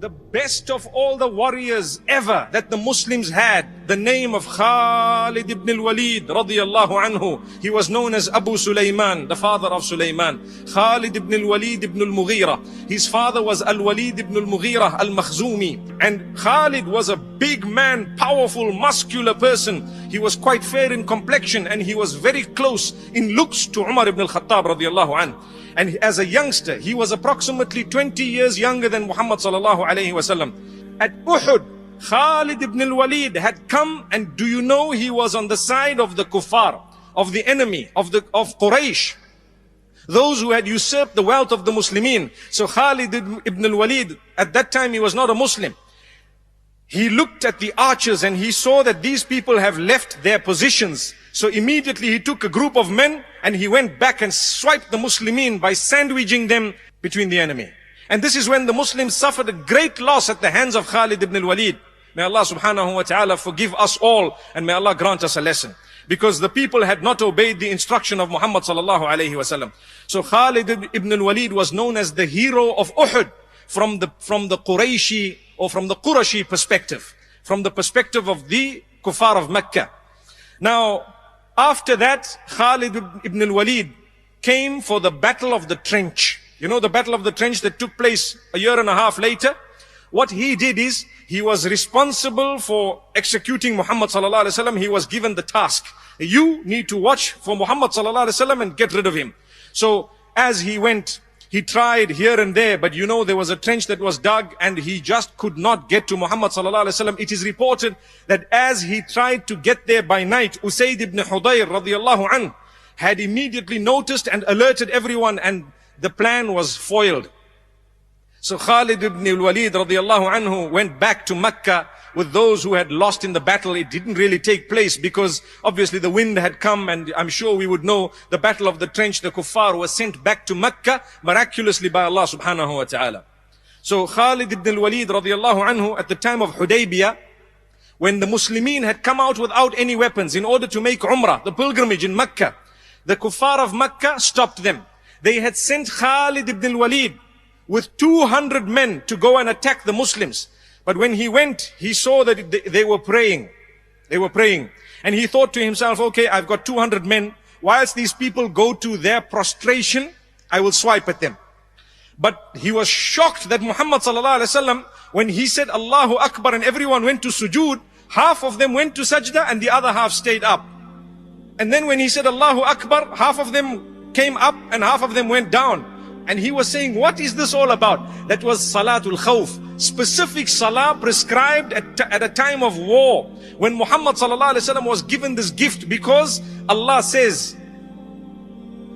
the best of all the warriors ever that the Muslims had, the name of Khalid ibn al-Walid radiyallahu anhu. He was known as Abu Sulaiman, the father of Sulaiman. Khalid ibn al-Walid ibn al-Mughira. His father was al-Walid ibn al-Mughira al-Makhzumi. And Khalid was a big man, powerful, muscular person. He was quite fair in complexion and he was very close in looks to Umar ibn al-Khattab radiyallahu anhu. And as a youngster, he was approximately 20 years younger than Muhammad sallallahu alayhi wasallam. At Uhud, Khalid ibn al-Walid had come, and do you know he was on the side of the kuffar, of the enemy, of Quraysh, those who had usurped the wealth of the Muslimin. So Khalid ibn al-Walid, at that time he was not a Muslim. He looked at the archers and he saw that these people have left their positions. So immediately he took a group of men and he went back and swiped the Muslimin by sandwiching them between the enemy. And this is when the Muslims suffered a great loss at the hands of Khalid ibn al-Walid. May Allah subhanahu wa ta'ala forgive us all and may Allah grant us a lesson. Because the people had not obeyed the instruction of Muhammad sallallahu alayhi wasallam. So Khalid ibn al-Walid was known as the hero of Uhud from the Qurayshi or from the Qurashi perspective, from the perspective of the kuffar of Mecca. Now, after that, Khalid ibn al-Walid came for the Battle of the Trench. You know the Battle of the Trench that took place a year and a half later? What he did is, he was responsible for executing Muhammad sallallahu alaihi wasallam. He was given the task. You need to watch for Muhammad sallallahu alaihi wasallam and get rid of him. So, as he went, he tried here and there, but you know there was a trench that was dug and he just could not get to Muhammad sallallahu alaihi wasallam. It is reported that as he tried to get there by night, Usayd ibn Hudayr radiyallahu anhu had immediately noticed and alerted everyone, and the plan was foiled. So Khalid ibn al-Walid radiyallahu anhu went back to Mecca with those who had lost in the battle. It didn't really take place because obviously the wind had come, and I'm sure we would know the Battle of the Trench, the kuffar was sent back to Mecca miraculously by Allah subhanahu wa ta'ala. So Khalid ibn al-Walid radiyallahu anhu, at the time of Hudaybiyah, when the Muslimin had come out without any weapons in order to make Umrah, the pilgrimage in Mecca, the kuffar of Mecca stopped them. They had sent Khalid ibn al-Walid with 200 men to go and attack the Muslims. But when he went, he saw that they were praying. They were praying. And he thought to himself, okay, I've got 200 men. Whilst these people go to their prostration, I will swipe at them. But he was shocked that Muhammad sallallahu alaihi wasallam, when he said Allahu Akbar and everyone went to sujood, half of them went to sajda and the other half stayed up. And then when he said Allahu Akbar, half of them came up and half of them went down. And he was saying, what is this all about? That was Salatul Khawf, specific salah prescribed at a time of war, when Muhammad sallallahu alaihi wasallam was given this gift, because Allah says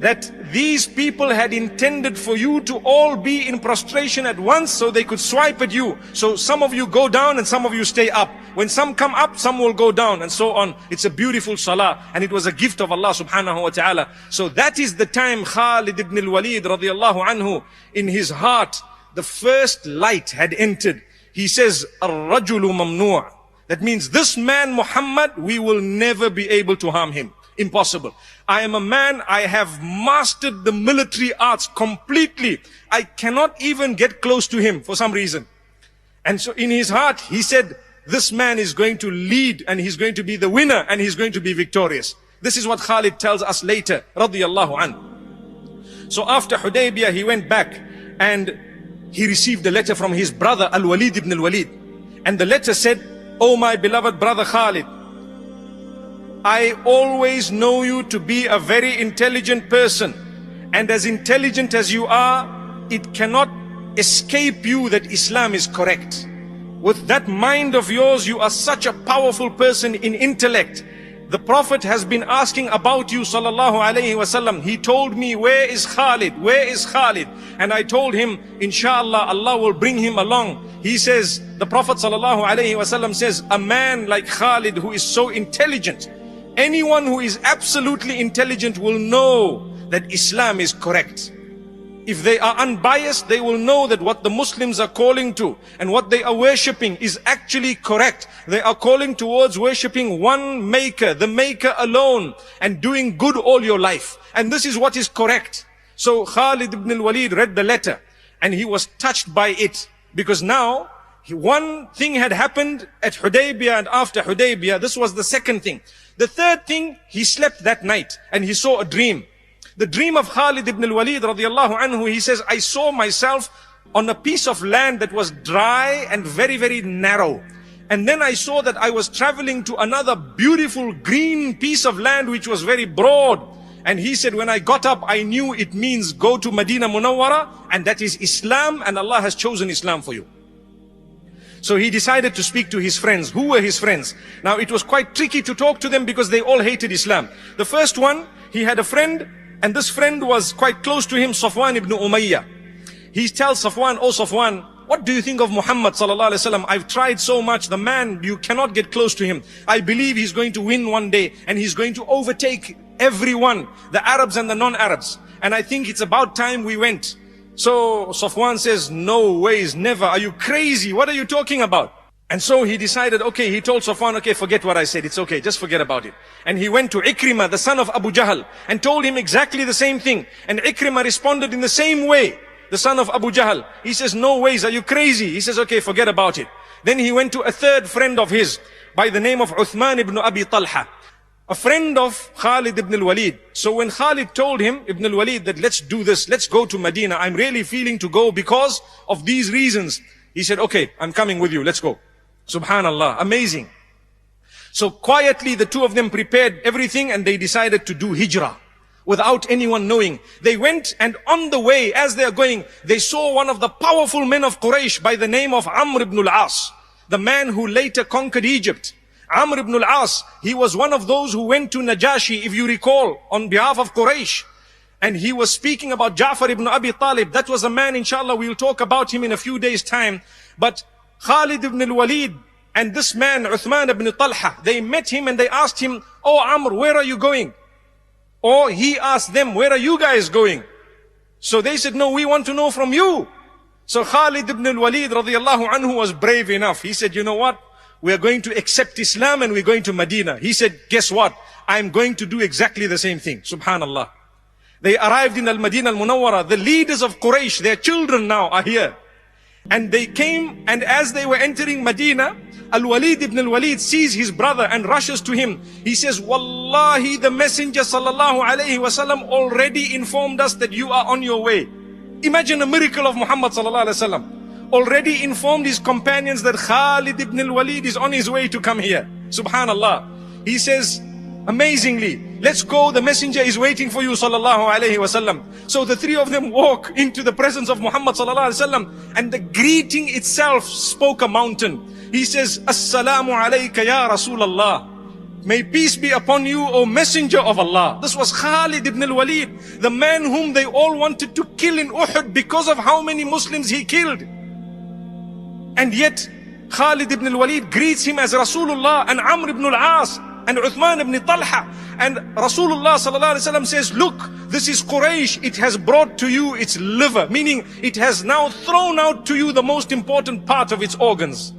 that these people had intended for you to all be in prostration at once so they could swipe at you. So some of you go down and some of you stay up. When some come up, some will go down, and so on. It's a beautiful salah, and it was a gift of Allah subhanahu wa ta'ala. So that is the time Khalid ibn al-Walid radiyallahu anhu, in his heart, the first light had entered. He says, Ar-rajulu mamnu'. That means this man Muhammad, we will never be able to harm him. Impossible. I am a man, I have mastered the military arts completely. I cannot even get close to him for some reason. And so in his heart, he said, this man is going to lead and he's going to be the winner and he's going to be victorious. This is what Khalid tells us later, radiyallahu anhu. So after Hudaybiyah, he went back and he received a letter from his brother Al-Walid ibn al-Walid. And the letter said, "Oh my beloved brother Khalid, I always know you to be a very intelligent person, and as intelligent as you are, it cannot escape you that Islam is correct. With that mind of yours, you are such a powerful person in intellect. The Prophet has been asking about you sallallahu alaihi wasallam. He told me, where is Khalid? Where is Khalid? And I told him, inshallah, Allah will bring him along. He says, the Prophet sallallahu alaihi wasallam says, a man like Khalid who is so intelligent, anyone who is absolutely intelligent will know that Islam is correct. If they are unbiased, they will know that what the Muslims are calling to and what they are worshipping is actually correct. They are calling towards worshipping one maker, the maker alone, and doing good all your life. And this is what is correct. So Khalid ibn al-Walid read the letter and he was touched by it, because now One thing had happened at Hudaybiyah and after Hudaybiyah. This was the second thing. The third thing, he slept that night and he saw a dream. The dream of Khalid ibn al-Walid radiallahu anhu, he says, I saw myself on a piece of land that was dry and very, very narrow. And then I saw that I was traveling to another beautiful green piece of land which was very broad. And he said, when I got up, I knew it means go to Medina Munawwara, and that is Islam, and Allah has chosen Islam for you. So he decided to speak to his friends. Who were his friends? Now it was quite tricky to talk to them because they all hated Islam. The first one, he had a friend, and this friend was quite close to him, Safwan ibn Umayyah. He tells Safwan, oh Safwan, what do you think of Muhammad sallallahu alaihi wasallam? I've tried so much. The man, you cannot get close to him. I believe he's going to win one day and he's going to overtake everyone, the Arabs and the non-Arabs. And I think it's about time we went. So Safwan says, no ways, never. Are you crazy? What are you talking about? And so he decided, okay, he told Safwan, okay, forget what I said. It's okay, just forget about it. And he went to Ikrimah, the son of Abu Jahl, and told him exactly the same thing. And Ikrimah responded in the same way. The son of Abu Jahl. He says, no ways, are you crazy? He says, okay, forget about it. Then he went to a third friend of his by the name of Uthman ibn Abi Talha, a friend of Khalid ibn al-Walid. So when Khalid told him, Ibn al-Walid, that let's do this, let's go to Medina, I'm really feeling to go because of these reasons. He said, okay, I'm coming with you, let's go. Subhanallah, amazing. So quietly the two of them prepared everything and they decided to do hijrah without anyone knowing. They went, and on the way, as they are going, they saw one of the powerful men of Quraysh by the name of Amr ibn al-As, the man who later conquered Egypt. Amr ibn al-As, he was one of those who went to Najashi, if you recall, on behalf of Quraysh. And he was speaking about Ja'far ibn Abi Talib. That was a man, inshallah, we'll talk about him in a few days' time. But Khalid ibn al-Walid and this man, Uthman ibn Talha, they met him and they asked him, oh Amr, where are you going? Or he asked them, where are you guys going? So they said, no, we want to know from you. So Khalid ibn al-Walid radiallahu anhu was brave enough. He said, you know what? We are going to accept Islam and we're going to Medina. He said, guess what? I'm going to do exactly the same thing. Subhanallah. They arrived in Al-Madinah Al-Munawwara. The leaders of Quraysh, their children now are here. And they came, and as they were entering Medina, Al-Walid ibn al-Walid sees his brother and rushes to him. He says, Wallahi, the Messenger sallallahu alayhi wasallam already informed us that you are on your way. Imagine a miracle of Muhammad sallallahu alayhi wasallam. Already informed his companions that Khalid ibn al-Walid is on his way to come here. Subhanallah. He says, amazingly, let's go, the messenger is waiting for you sallallahu alayhi wasallam. So the three of them walk into the presence of Muhammad sallallahu alayhi wasallam, and the greeting itself spoke a mountain. He says, Assalamu alayka ya Rasulallah. May peace be upon you, O Messenger of Allah. This was Khalid ibn al-Walid, the man whom they all wanted to kill in Uhud because of how many Muslims he killed. And yet Khalid ibn al-Walid greets him as Rasulullah, and Amr ibn al-As and Uthman ibn Talha. And Rasulullah sallallahu alaihi wasallam says, look, this is Quraysh. It has brought to you its liver, meaning it has now thrown out to you the most important part of its organs.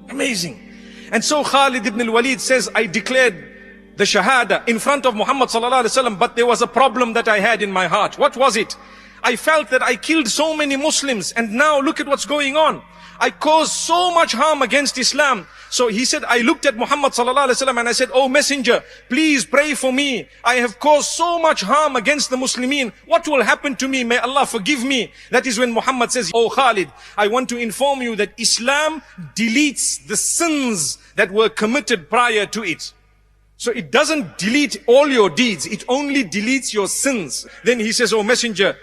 Amazing. And so Khalid ibn al-Walid says, I declared the Shahada in front of Muhammad sallallahu alaihi wasallam, but there was a problem that I had in my heart. What was it? I felt that I killed so many Muslims, and now look at what's going on. I caused so much harm against Islam. So he said, I looked at Muhammad sallallahu alaihi wasallam and I said, oh messenger, please pray for me. I have caused so much harm against the Muslimin. What will happen to me? May Allah forgive me. That is when Muhammad says, oh Khalid, I want to inform you that Islam deletes the sins that were committed prior to it. So it doesn't delete all your deeds. It only deletes your sins. Then he says, oh messenger,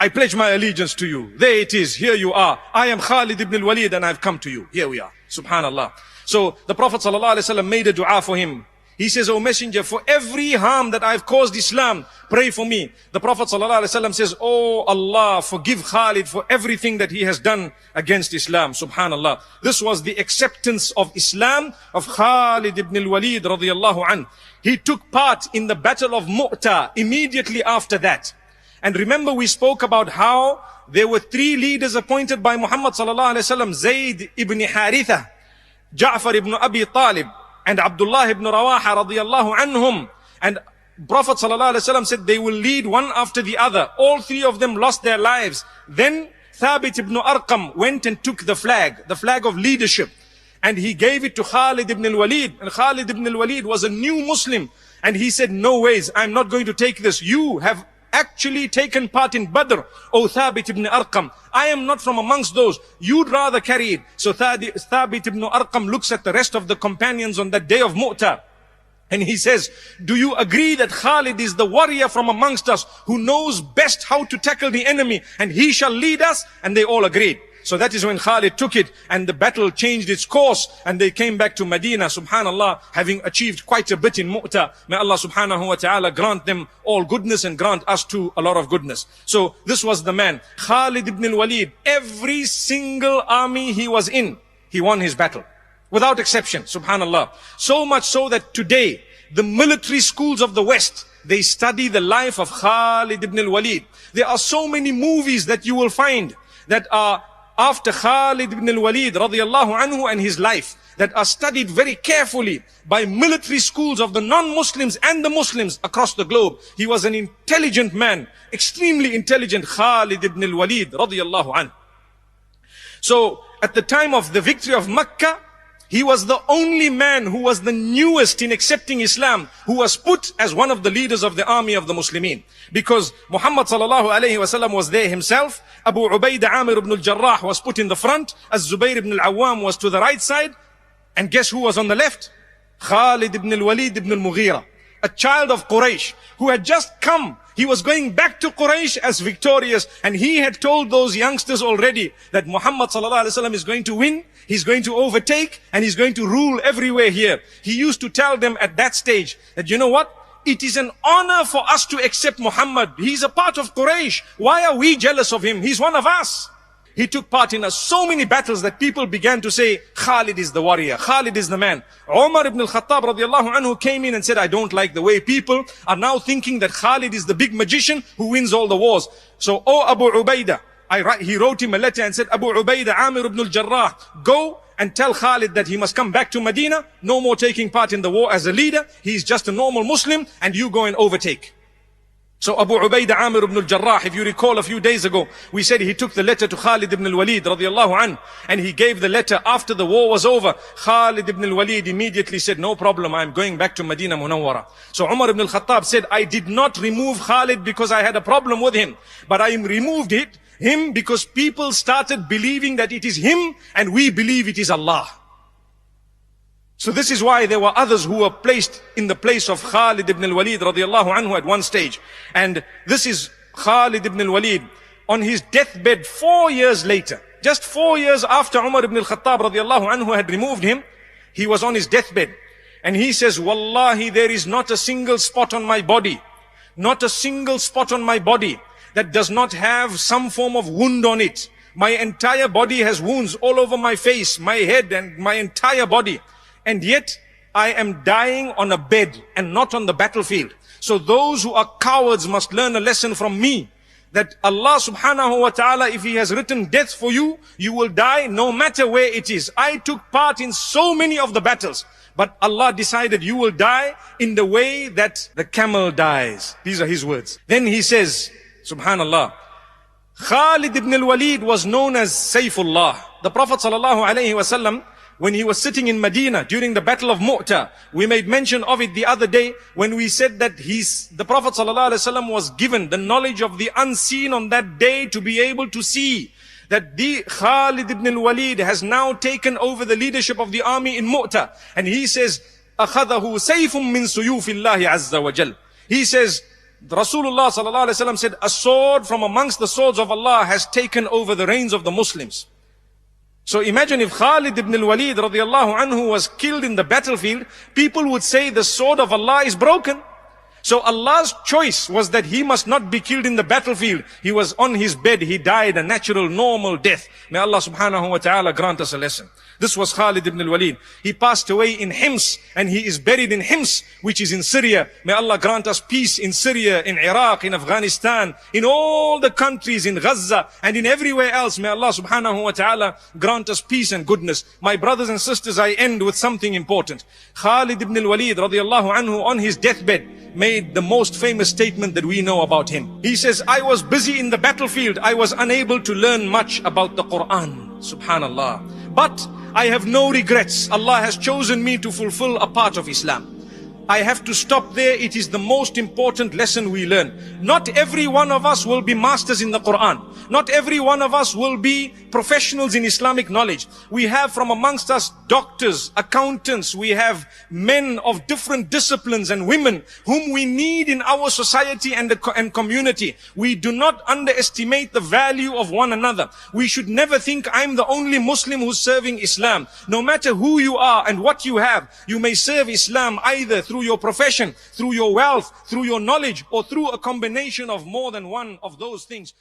I pledge my allegiance to you. There it is. Here you are. I am Khalid ibn al-Walid and I've come to you. Here we are. Subhanallah. So the Prophet ﷺ made a dua for him. He says, oh messenger, for every harm that I've caused Islam, pray for me. The Prophet ﷺ says, oh Allah, forgive Khalid for everything that he has done against Islam. Subhanallah. This was the acceptance of Islam of Khalid ibn al-Walid radiyallahu anhu. He took part in the battle of Mu'tah immediately after that. And remember, we spoke about how there were three leaders appointed by Muhammad sallallahu alaihi wasallam: Zayd ibn Haritha, Ja'far ibn Abi Talib, and Abdullah ibn Rawaha radiyallahu anhum. And Prophet sallallahu alaihi wasallam said they will lead one after the other. All three of them lost their lives. Then Thabit ibn Arqam went and took the flag of leadership, and he gave it to Khalid ibn al-Walid. And Khalid ibn al-Walid was a new Muslim, and he said, no ways, I'm not going to take this. You have actually taken part in Badr, O Thabit ibn Arqam. I am not from amongst those. You'd rather carry it. So Thabit ibn Arqam looks at the rest of the companions on that day of Mu'tah, and he says, do you agree that Khalid is the warrior from amongst us who knows best how to tackle the enemy, and he shall lead us? And they all agreed. So that is when Khalid took it, and the battle changed its course, and they came back to Medina, subhanallah, having achieved quite a bit in Mu'tah. May Allah subhanahu wa ta'ala grant them all goodness and grant us too a lot of goodness. So this was the man, Khalid ibn al-Walid. Every single army he was in, he won his battle, without exception, subhanallah. So much so that today, the military schools of the West, they study the life of Khalid ibn al-Walid. There are so many movies that you will find that are after Khalid ibn al-Walid radiyallahu anhu and his life, that are studied very carefully by military schools of the non-Muslims and the Muslims across the globe. He was an intelligent man, extremely intelligent, Khalid ibn al-Walid radiyallahu anhu. So at the time of the victory of Makkah, he was the only man who was the newest in accepting Islam, who was put as one of the leaders of the army of the Muslimin. Because Muhammad sallallahu alayhi wasallam was there himself. Abu Ubaidah Amir ibn al-Jarrah was put in the front. Az-Zubayr ibn al-Awwam was to the right side. And guess who was on the left? Khalid ibn al-Walid ibn al-Mughira, a child of Quraysh who had just come. He was going back to Quraysh as victorious, and he had told those youngsters already that Muhammad sallallahu alaihi wasallam is going to win, he's going to overtake, and he's going to rule everywhere here. He used to tell them at that stage that, you know what? It is an honor for us to accept Muhammad. He's a part of Quraysh. Why are we jealous of him? He's one of us. He took part in so many battles that people began to say, Khalid is the warrior, Khalid is the man. Umar ibn al-Khattab radiallahu anhu came in and said, I don't like the way people are now thinking that Khalid is the big magician who wins all the wars. So, oh Abu Ubaidah, he wrote him a letter and said, Abu Ubaidah Amir ibn al-Jarrah, go and tell Khalid that he must come back to Medina, no more taking part in the war as a leader. He's just a normal Muslim, and you go and overtake. So Abu Ubaidah Amir ibn al-Jarrah, if you recall a few days ago, we said he took the letter to Khalid ibn al-Walid radiyallahu anhu, and he gave the letter after the war was over. Khalid ibn al-Walid immediately said, no problem, I'm going back to Medina Munawwara. So Umar ibn al-Khattab said, I did not remove Khalid because I had a problem with him, but I removed him because people started believing that it is him, and we believe it is Allah. So this is why there were others who were placed in the place of Khalid ibn al-Walid radiyallahu anhu at one stage. And this is Khalid ibn al-Walid on his deathbed 4 years later. Just 4 years after Umar ibn al-Khattab radiyallahu anhu had removed him, he was on his deathbed. And he says, Wallahi, there is not a single spot on my body, not a single spot on my body that does not have some form of wound on it. My entire body has wounds all over my face, my head, and my entire body. And yet, I am dying on a bed and not on the battlefield. So those who are cowards must learn a lesson from me, that Allah subhanahu wa ta'ala, if He has written death for you, you will die no matter where it is. I took part in so many of the battles, but Allah decided you will die in the way that the camel dies. These are His words. Then He says, subhanallah, Khalid ibn al-Walid was known as Sayfullah. The Prophet sallallahu alayhi wa sallam, when he was sitting in Medina during the battle of Mu'tah, we made mention of it the other day when we said that the Prophet ﷺ was given the knowledge of the unseen on that day to be able to see that the Khalid ibn al-Walid has now taken over the leadership of the army in Mu'tah. And he says, أَخَذَهُ سَيْفٌ مِّن سُيُوفِ اللَّهِ عَزَّ وَجَلَّ. He says, Rasulullah ﷺ said, a sword from amongst the swords of Allah has taken over the reins of the Muslims. So imagine if Khalid ibn al-Walid radiyallahu anhu was killed in the battlefield, people would say the sword of Allah is broken. So Allah's choice was that he must not be killed in the battlefield. He was on his bed, he died a natural, normal death. May Allah subhanahu wa ta'ala grant us a lesson. This was Khalid ibn al-Walid. He passed away in Hims, and he is buried in Hims, which is in Syria. May Allah grant us peace in Syria, in Iraq, in Afghanistan, in all the countries, in Gaza, and in everywhere else. May Allah subhanahu wa ta'ala grant us peace and goodness. My brothers and sisters, I end with something important. Khalid ibn al-Walid radiyallahu anhu on his deathbed made made the most famous statement that we know about him. He says, I was busy in the battlefield. I was unable to learn much about the Quran. Subhanallah. But I have no regrets. Allah has chosen me to fulfill a part of Islam. I have to stop there. It is the most important lesson we learn. Not every one of us will be masters in the Quran. Not every one of us will be professionals in Islamic knowledge. We have from amongst us doctors, accountants, we have men of different disciplines and women whom we need in our society and community. We do not underestimate the value of one another. We should never think I'm the only Muslim who's serving Islam. No matter who you are and what you have, you may serve Islam either through your profession, through your wealth, through your knowledge, or through a combination of more than one of those things.